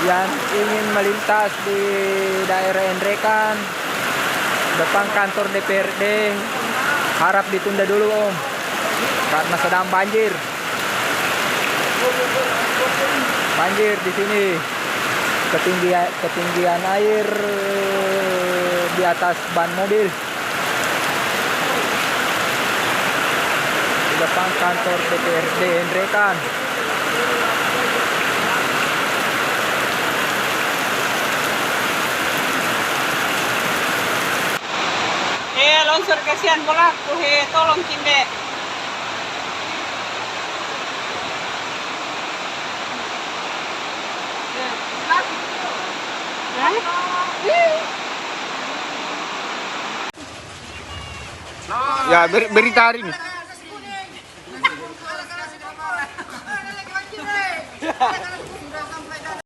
yang ingin melintas di daerah Endrekan depan kantor DPRD harap ditunda dulu Om, karena sedang banjir di sini. Ketinggian air di atas ban mobil di depan kantor DPRD Endrekan. Longsor kasihan bolak, tolong cinde. Ya, berita hari ini.